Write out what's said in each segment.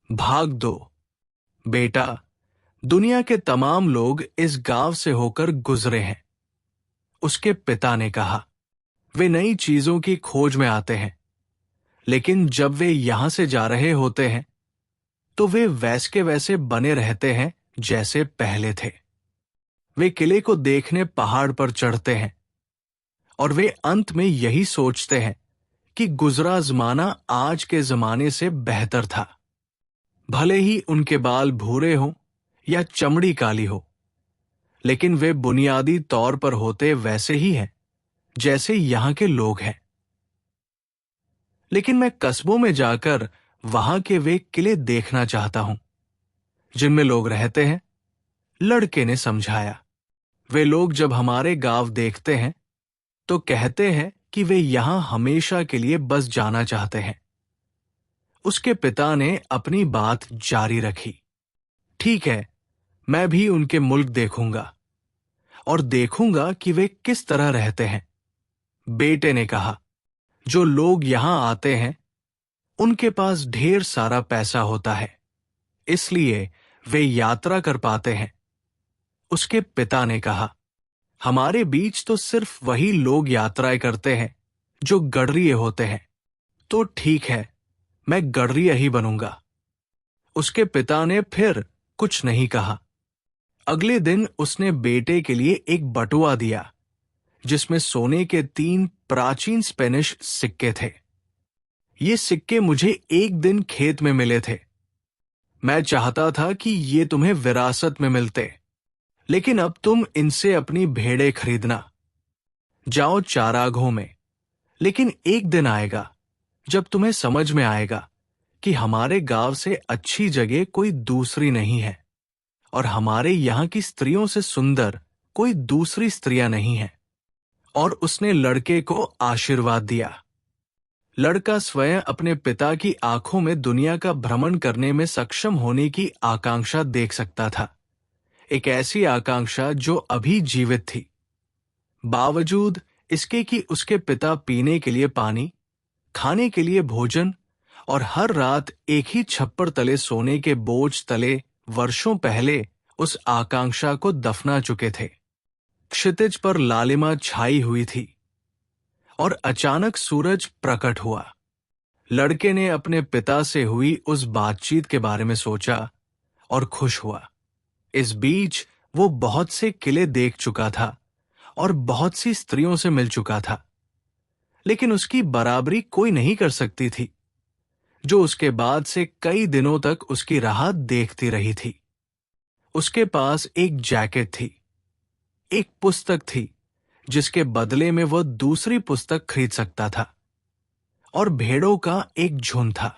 भाग दो बेटा, दुनिया के तमाम लोग इस गांव से होकर गुजरे हैं। उसके पिता ने कहा। वे नई चीजों की खोज में आते हैं, लेकिन जब वे यहां से जा रहे होते हैं तो वे वैसे के वैसे बने रहते हैं जैसे पहले थे। वे किले को देखने पहाड़ पर चढ़ते हैं और वे अंत में यही सोचते हैं कि गुजरा जमाना आज के जमाने से बेहतर था। भले ही उनके बाल भूरे हों या चमड़ी काली हो, लेकिन वे बुनियादी तौर पर होते वैसे ही हैं जैसे यहां के लोग हैं। लेकिन मैं कस्बों में जाकर वहां के वे किले देखना चाहता हूं जिनमें लोग रहते हैं, लड़के ने समझाया। वे लोग जब हमारे गांव देखते हैं तो कहते हैं कि वे यहां हमेशा के लिए बस जाना चाहते हैं। उसके पिता ने अपनी बात जारी रखी। ठीक है, मैं भी उनके मुल्क देखूंगा और देखूंगा कि वे किस तरह रहते हैं। बेटे ने कहा, जो लोग यहां आते हैं उनके पास ढेर सारा पैसा होता है, इसलिए वे यात्रा कर पाते हैं। उसके पिता ने कहा, हमारे बीच तो सिर्फ वही लोग यात्राएं करते हैं जो गडरिये होते हैं। तो ठीक है, मैं गडरिया ही बनूंगा। उसके पिता ने फिर कुछ नहीं कहा। अगले दिन उसने बेटे के लिए एक बटुआ दिया जिसमें सोने के 3 प्राचीन स्पेनिश सिक्के थे। ये सिक्के मुझे एक दिन खेत में मिले थे। मैं चाहता था कि ये तुम्हें विरासत में मिलते, लेकिन अब तुम इनसे अपनी भेड़ें खरीदना। जाओ चारागाहों में। लेकिन एक दिन आएगा जब तुम्हें समझ में आएगा कि हमारे गांव से अच्छी जगह कोई दूसरी नहीं है और हमारे यहां की स्त्रियों से सुंदर कोई दूसरी स्त्रियां नहीं हैं। और उसने लड़के को आशीर्वाद दिया। लड़का स्वयं अपने पिता की आंखों में दुनिया का भ्रमण करने में सक्षम होने की आकांक्षा देख सकता था, एक ऐसी आकांक्षा जो अभी जीवित थी। बावजूद इसके कि उसके पिता पीने के लिए पानी, खाने के लिए भोजन और हर रात एक ही छप्पर तले सोने के बोझ तले वर्षों पहले उस आकांक्षा को दफना चुके थे। क्षितिज पर लालिमा छाई हुई थी और अचानक सूरज प्रकट हुआ। लड़के ने अपने पिता से हुई उस बातचीत के बारे में सोचा और खुश हुआ। इस बीच वो बहुत से किले देख चुका था और बहुत सी स्त्रियों से मिल चुका था, लेकिन उसकी बराबरी कोई नहीं कर सकती थी, जो उसके बाद से कई दिनों तक उसकी राह देखती रही थी। उसके पास एक जैकेट थी, एक पुस्तक थी जिसके बदले में वह दूसरी पुस्तक खरीद सकता था, और भेड़ों का एक झुंड था।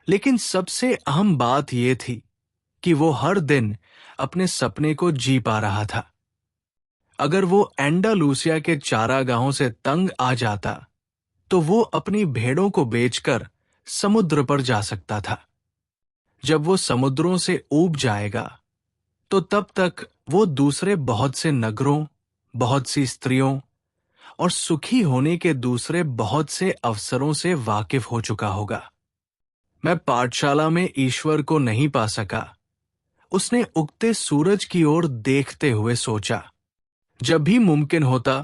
लेकिन सबसे अहम बात यह थी कि वो हर दिन अपने सपने को जी पा रहा था। अगर वो एंडालूसिया के चारागाहों से तंग आ जाता तो वो अपनी भेड़ों को बेचकर समुद्र पर जा सकता था। जब वो समुद्रों से ऊब जाएगा तो तब तक वो दूसरे बहुत से नगरों, बहुत सी स्त्रियों और सुखी होने के दूसरे बहुत से अवसरों से वाकिफ हो चुका होगा। मैं पाठशाला में ईश्वर को नहीं पा सका, उसने उगते सूरज की ओर देखते हुए सोचा। जब भी मुमकिन होता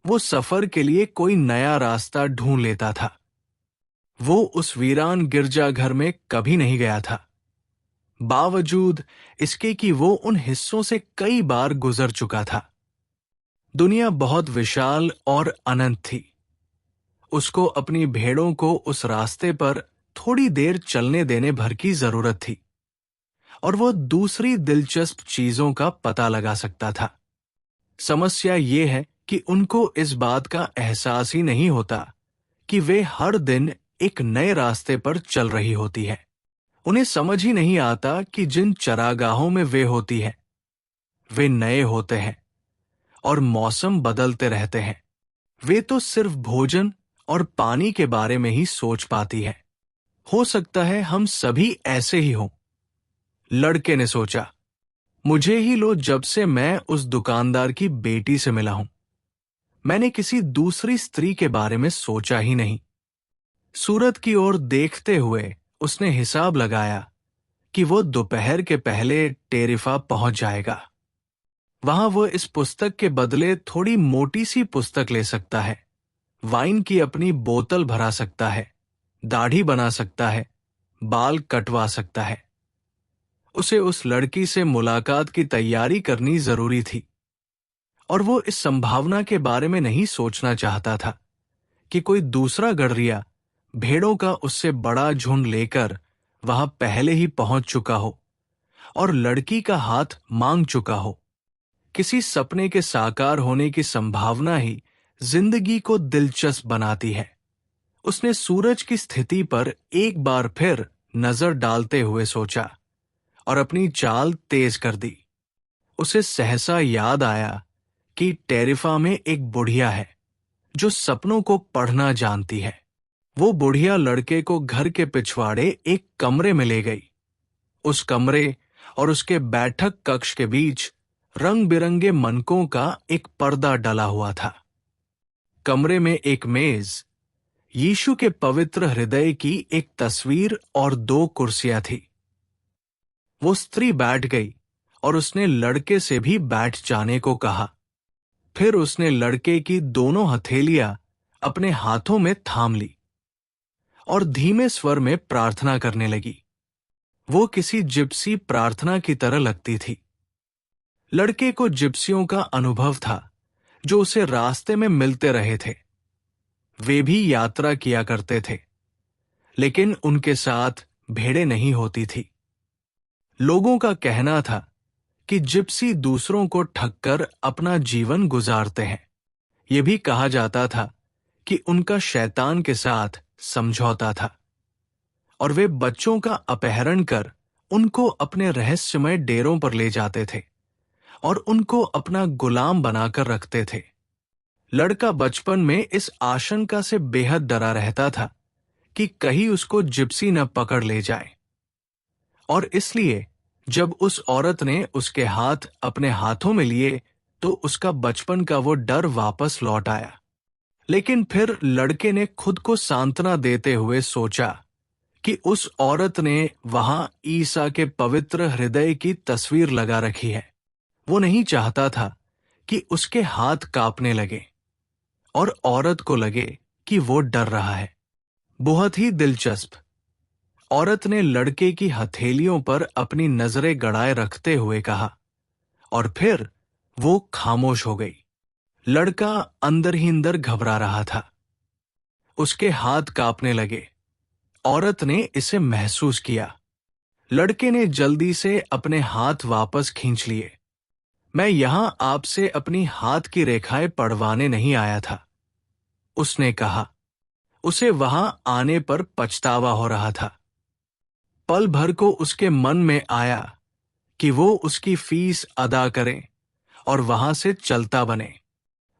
वो सफर के लिए कोई नया रास्ता ढूंढ लेता था। वो उस वीरान गिरजाघर में कभी नहीं गया था, बावजूद इसके कि वो उन हिस्सों से कई बार गुजर चुका था। दुनिया बहुत विशाल और अनंत थी। उसको अपनी भेड़ों को उस रास्ते पर थोड़ी देर चलने देने भर की जरूरत थी और वो दूसरी दिलचस्प चीजों का पता लगा सकता था। समस्या ये है कि उनको इस बात का एहसास ही नहीं होता कि वे हर दिन एक नए रास्ते पर चल रही होती है। उन्हें समझ ही नहीं आता कि जिन चरागाहों में वे होती है वे नए होते हैं और मौसम बदलते रहते हैं। वे तो सिर्फ भोजन और पानी के बारे में ही सोच पाती है। हो सकता है हम सभी ऐसे ही हों। लड़के ने सोचा, मुझे ही लो, जब से मैं उस दुकानदार की बेटी से मिला हूं मैंने किसी दूसरी स्त्री के बारे में सोचा ही नहीं। सूरत की ओर देखते हुए उसने हिसाब लगाया कि वो दोपहर के पहले टेरिफा पहुंच जाएगा। वहां वो इस पुस्तक के बदले थोड़ी मोटी सी पुस्तक ले सकता है, वाइन की अपनी बोतल भरा सकता है, दाढ़ी बना सकता है, बाल कटवा सकता है। उसे उस लड़की से मुलाकात की तैयारी करनी जरूरी थी, और वो इस संभावना के बारे में नहीं सोचना चाहता था कि कोई दूसरा गडरिया भेड़ों का उससे बड़ा झुंड लेकर वहां पहले ही पहुंच चुका हो और लड़की का हाथ मांग चुका हो। किसी सपने के साकार होने की संभावना ही जिंदगी को दिलचस्प बनाती है। उसने सूरज की स्थिति पर एक बार फिर नजर डालते हुए सोचा और अपनी चाल तेज कर दी। उसे सहसा याद आया कि टेरिफा में एक बुढ़िया है जो सपनों को पढ़ना जानती है। वो बुढ़िया लड़के को घर के पिछवाड़े एक कमरे में ले गई। उस कमरे और उसके बैठक कक्ष के बीच रंग बिरंगे मनकों का एक पर्दा डला हुआ था। कमरे में एक मेज, यीशु के पवित्र हृदय की एक तस्वीर और 2 कुर्सियां थी। वो स्त्री बैठ गई और उसने लड़के से भी बैठ जाने को कहा। फिर उसने लड़के की दोनों हथेलियां अपने हाथों में थाम ली और धीमे स्वर में प्रार्थना करने लगी। वो किसी जिप्सी प्रार्थना की तरह लगती थी। लड़के को जिप्सियों का अनुभव था जो उसे रास्ते में मिलते रहे थे। वे भी यात्रा किया करते थे, लेकिन उनके साथ भेड़ें नहीं होती थी। लोगों का कहना था कि जिप्सी दूसरों को ठगकर अपना जीवन गुजारते हैं। यह भी कहा जाता था कि उनका शैतान के साथ समझौता था और वे बच्चों का अपहरण कर उनको अपने रहस्यमय डेरों पर ले जाते थे और उनको अपना गुलाम बनाकर रखते थे। लड़का बचपन में इस आशंका से बेहद डरा रहता था कि कहीं उसको जिप्सी न पकड़ ले जाए, और इसलिए जब उस औरत ने उसके हाथ अपने हाथों में लिए तो उसका बचपन का वो डर वापस लौट आया। लेकिन फिर लड़के ने खुद को सांत्वना देते हुए सोचा कि उस औरत ने वहां ईसा के पवित्र हृदय की तस्वीर लगा रखी है। वो नहीं चाहता था कि उसके हाथ कांपने लगे और औरत को लगे कि वो डर रहा है। बहुत ही दिलचस्प। औरत ने लड़के की हथेलियों पर अपनी नजरें गड़ाए रखते हुए कहा, और फिर वो खामोश हो गई। लड़का अंदर ही अंदर घबरा रहा था। उसके हाथ कांपने लगे। औरत ने इसे महसूस किया। लड़के ने जल्दी से अपने हाथ वापस खींच लिए। मैं यहां आपसे अपनी हाथ की रेखाएं पढ़वाने नहीं आया था, उसने कहा। उसे वहां आने पर पछतावा हो रहा था। पल भर को उसके मन में आया कि वो उसकी फीस अदा करे और वहां से चलता बने।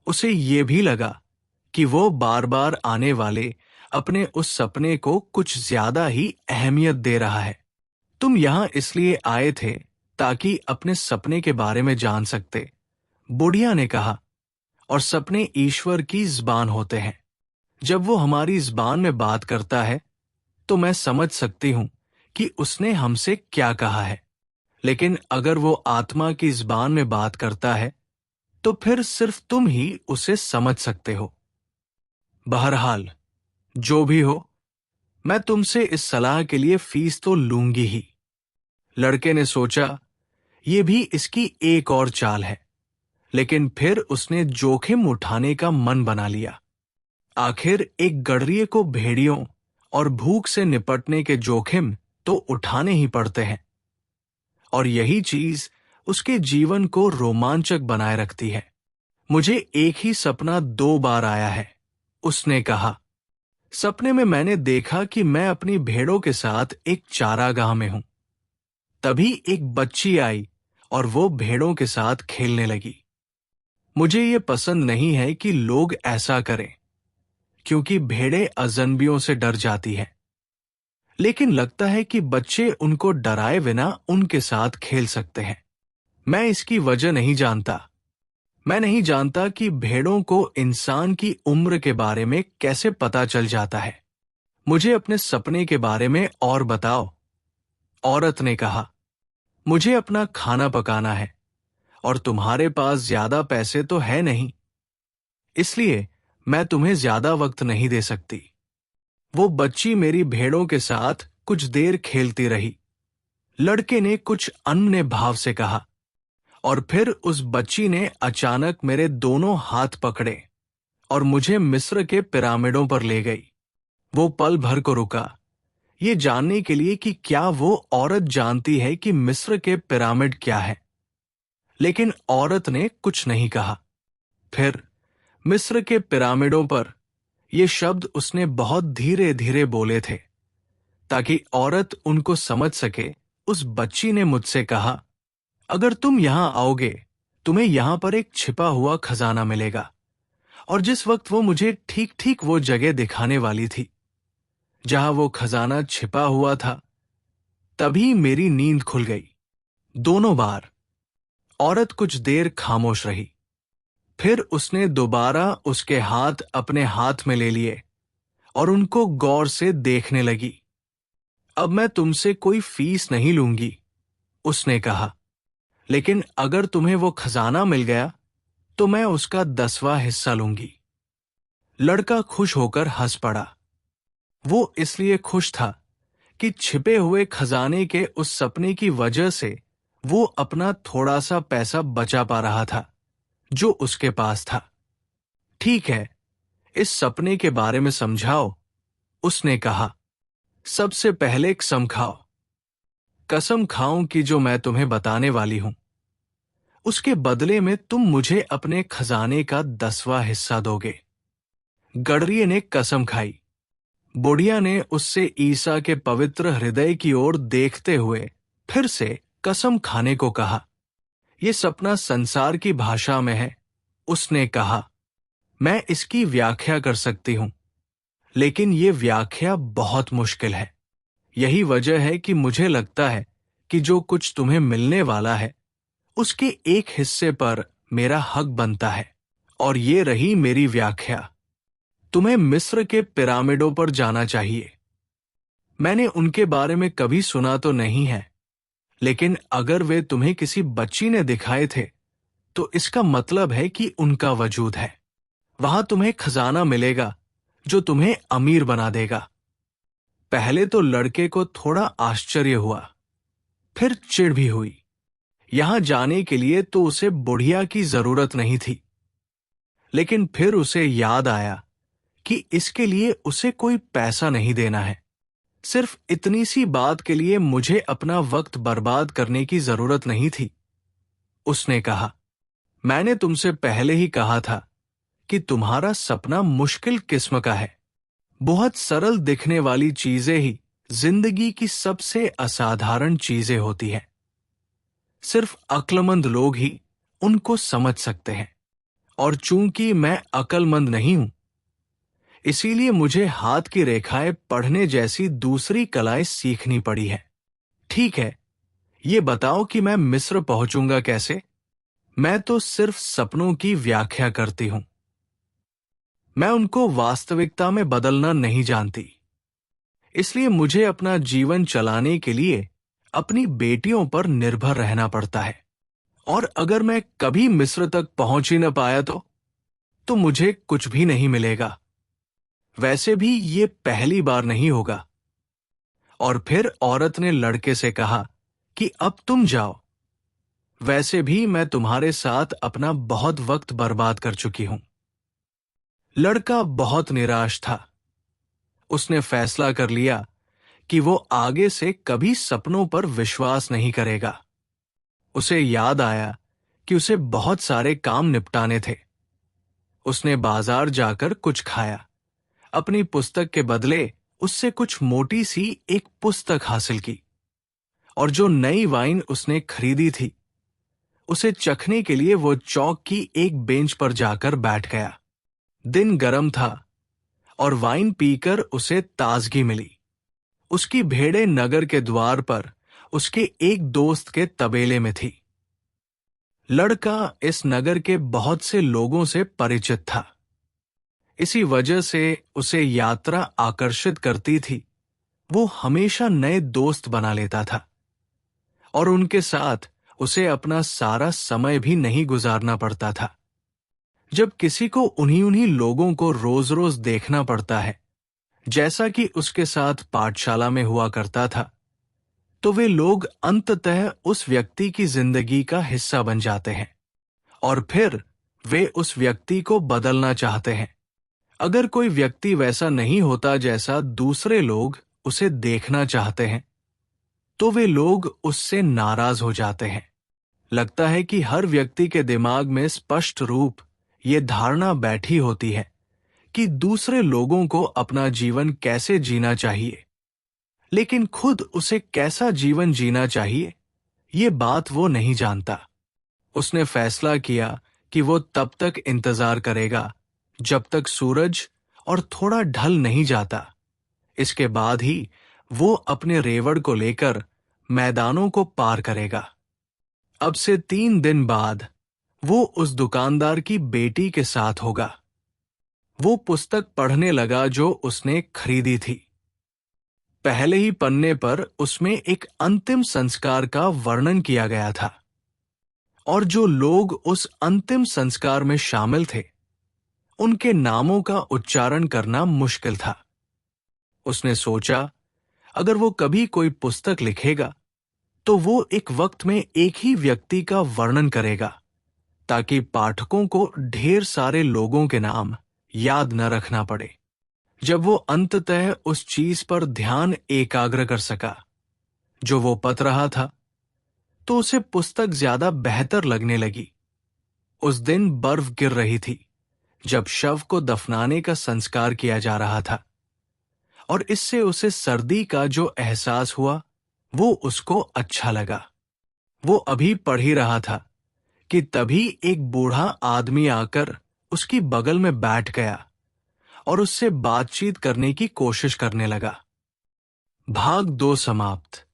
उसे ये भी लगा कि वो बार बार आने वाले अपने उस सपने को कुछ ज्यादा ही अहमियत दे रहा है। तुम यहां इसलिए आए थे ताकि अपने सपने के बारे में जान सकते, बुढ़िया ने कहा, और सपने ईश्वर की ज़बान होते हैं। जब वो हमारी ज़बान में बात करता है तो मैं समझ सकती हूं कि उसने हमसे क्या कहा है, लेकिन अगर वो आत्मा की ज़बान में बात करता है तो फिर सिर्फ तुम ही उसे समझ सकते हो। बहरहाल, जो भी हो, मैं तुमसे इस सलाह के लिए फीस तो लूंगी ही। लड़के ने सोचा, ये भी इसकी एक और चाल है, लेकिन फिर उसने जोखिम उठाने का मन बना लिया। आखिर एक गडरिये को भेड़ियों और भूख से निपटने के जोखिम तो उठाने ही पड़ते हैं, और यही चीज उसके जीवन को रोमांचक बनाए रखती है। मुझे एक ही सपना 2 बार आया है, उसने कहा। सपने में मैंने देखा कि मैं अपनी भेड़ों के साथ एक चारागाह में हूं। तभी एक बच्ची आई और वो भेड़ों के साथ खेलने लगी। मुझे ये पसंद नहीं है कि लोग ऐसा करें, क्योंकि भेड़ें अजनबियों से डर जाती हैं। लेकिन लगता है कि बच्चे उनको डराए बिना उनके साथ खेल सकते हैं। मैं इसकी वजह नहीं जानता। मैं नहीं जानता कि भेड़ों को इंसान की उम्र के बारे में कैसे पता चल जाता है। मुझे अपने सपने के बारे में और बताओ। औरत ने कहा, मुझे अपना खाना पकाना है और तुम्हारे पास ज्यादा पैसे तो है नहीं, इसलिए मैं तुम्हें ज्यादा वक्त नहीं दे सकती। वो बच्ची मेरी भेड़ों के साथ कुछ देर खेलती रही। लड़के ने कुछ अनमने भाव से कहा और फिर उस बच्ची ने अचानक मेरे दोनों हाथ पकड़े और मुझे मिस्र के पिरामिडों पर ले गई। वो पल भर को रुका, ये जानने के लिए कि क्या वो औरत जानती है कि मिस्र के पिरामिड क्या है, लेकिन औरत ने कुछ नहीं कहा। फिर मिस्र के पिरामिडों पर ये शब्द उसने बहुत धीरे धीरे बोले थे ताकि औरत उनको समझ सके। उस बच्ची ने मुझसे कहा, अगर तुम यहां आओगे तुम्हें यहां पर एक छिपा हुआ खजाना मिलेगा। और जिस वक्त वो मुझे ठीक ठीक वो जगह दिखाने वाली थी जहां वो खजाना छिपा हुआ था, तभी मेरी नींद खुल गई। दोनों बार औरत कुछ देर खामोश रही, फिर उसने दोबारा उसके हाथ अपने हाथ में ले लिए और उनको गौर से देखने लगी। अब मैं तुमसे कोई फीस नहीं लूंगी, उसने कहा, लेकिन अगर तुम्हें वो खजाना मिल गया तो मैं उसका 10वां हिस्सा लूंगी। लड़का खुश होकर हंस पड़ा। वो इसलिए खुश था कि छिपे हुए खजाने के उस सपने की वजह से वो अपना थोड़ा सा पैसा बचा पा रहा था जो उसके पास था। ठीक है, इस सपने के बारे में समझाओ, उसने कहा। सबसे पहले कसम खाओ। कसम खाऊं कि जो मैं तुम्हें बताने वाली हूं उसके बदले में तुम मुझे अपने खजाने का 10वां हिस्सा दोगे। गडरिये ने कसम खाई। बुढ़िया ने उससे ईसा के पवित्र हृदय की ओर देखते हुए फिर से कसम खाने को कहा। यह सपना संसार की भाषा में है, उसने कहा। मैं इसकी व्याख्या कर सकती हूं, लेकिन ये व्याख्या बहुत मुश्किल है। यही वजह है कि मुझे लगता है कि जो कुछ तुम्हें मिलने वाला है उसके एक हिस्से पर मेरा हक बनता है। और ये रही मेरी व्याख्या। तुम्हें मिस्र के पिरामिडों पर जाना चाहिए। मैंने उनके बारे में कभी सुना तो नहीं है, लेकिन अगर वे तुम्हें किसी बच्ची ने दिखाए थे तो इसका मतलब है कि उनका वजूद है। वहां तुम्हें खजाना मिलेगा जो तुम्हें अमीर बना देगा। पहले तो लड़के को थोड़ा आश्चर्य हुआ, फिर चिढ़ भी हुई। यहां जाने के लिए तो उसे बुढ़िया की जरूरत नहीं थी, लेकिन फिर उसे याद आया कि इसके लिए उसे कोई पैसा नहीं देना है। सिर्फ इतनी सी बात के लिए मुझे अपना वक्त बर्बाद करने की जरूरत नहीं थी। उसने कहा, मैंने तुमसे पहले ही कहा था कि तुम्हारा सपना मुश्किल किस्म का है। बहुत सरल दिखने वाली चीजें ही जिंदगी की सबसे असाधारण चीजें होती हैं। सिर्फ अक्लमंद लोग ही उनको समझ सकते हैं, और चूंकि मैं अक्लमंद नहीं हूं, इसीलिए मुझे हाथ की रेखाएं पढ़ने जैसी दूसरी कलाएं सीखनी पड़ी है। ठीक है, ये बताओ कि मैं मिस्र पहुंचूंगा कैसे? मैं तो सिर्फ सपनों की व्याख्या करती हूं, मैं उनको वास्तविकता में बदलना नहीं जानती। इसलिए मुझे अपना जीवन चलाने के लिए अपनी बेटियों पर निर्भर रहना पड़ता है। और अगर मैं कभी मिस्र तक पहुंच ही न पाया तो मुझे कुछ भी नहीं मिलेगा। वैसे भी ये पहली बार नहीं होगा। और फिर औरत ने लड़के से कहा कि अब तुम जाओ। वैसे भी मैं तुम्हारे साथ अपना बहुत वक्त बर्बाद कर चुकी हूं। लड़का बहुत निराश था। उसने फैसला कर लिया कि वो आगे से कभी सपनों पर विश्वास नहीं करेगा। उसे याद आया कि उसे बहुत सारे काम निपटाने थे। उसने बाजार जाकर कुछ खाया, अपनी पुस्तक के बदले उससे कुछ मोटी सी एक पुस्तक हासिल की, और जो नई वाइन उसने खरीदी थी उसे चखने के लिए वो चौक की एक बेंच पर जाकर बैठ गया। दिन गर्म था और वाइन पीकर उसे ताजगी मिली। उसकी भेड़ें नगर के द्वार पर उसके एक दोस्त के तबेले में थी। लड़का इस नगर के बहुत से लोगों से परिचित था, इसी वजह से उसे यात्रा आकर्षित करती थी। वो हमेशा नए दोस्त बना लेता था और उनके साथ उसे अपना सारा समय भी नहीं गुजारना पड़ता था। जब किसी को उन्हीं उन्हीं लोगों को रोज रोज देखना पड़ता है, जैसा कि उसके साथ पाठशाला में हुआ करता था, तो वे लोग अंततः उस व्यक्ति की जिंदगी का हिस्सा बन जाते हैं और फिर वे उस व्यक्ति को बदलना चाहते हैं। अगर कोई व्यक्ति वैसा नहीं होता जैसा दूसरे लोग उसे देखना चाहते हैं, तो वे लोग उससे नाराज हो जाते हैं। लगता है कि हर व्यक्ति के दिमाग में स्पष्ट रूप ये धारणा बैठी होती है कि दूसरे लोगों को अपना जीवन कैसे जीना चाहिए, लेकिन खुद उसे कैसा जीवन जीना चाहिए, ये बात वो नहीं जानता। उसने फैसला किया कि वो तब तक इंतजार करेगा जब तक सूरज और थोड़ा ढल नहीं जाता। इसके बाद ही वो अपने रेवड़ को लेकर मैदानों को पार करेगा। अब से 3 दिन बाद वो उस दुकानदार की बेटी के साथ होगा। वो पुस्तक पढ़ने लगा जो उसने खरीदी थी। पहले ही पन्ने पर उसमें एक अंतिम संस्कार का वर्णन किया गया था और जो लोग उस अंतिम संस्कार में शामिल थे, उनके नामों का उच्चारण करना मुश्किल था। उसने सोचा, अगर वो कभी कोई पुस्तक लिखेगा तो वो एक वक्त में एक ही व्यक्ति का वर्णन करेगा, ताकि पाठकों को ढेर सारे लोगों के नाम याद न रखना पड़े। जब वो अंततः उस चीज पर ध्यान एकाग्र कर सका जो वो पढ़ रहा था, तो उसे पुस्तक ज्यादा बेहतर लगने लगी। उस दिन बर्फ गिर रही थी जब शव को दफनाने का संस्कार किया जा रहा था, और इससे उसे सर्दी का जो एहसास हुआ वो उसको अच्छा लगा। वो अभी पढ़ ही रहा था कि तभी एक बूढ़ा आदमी आकर उसकी बगल में बैठ गया और उससे बातचीत करने की कोशिश करने लगा। भाग 2 समाप्त।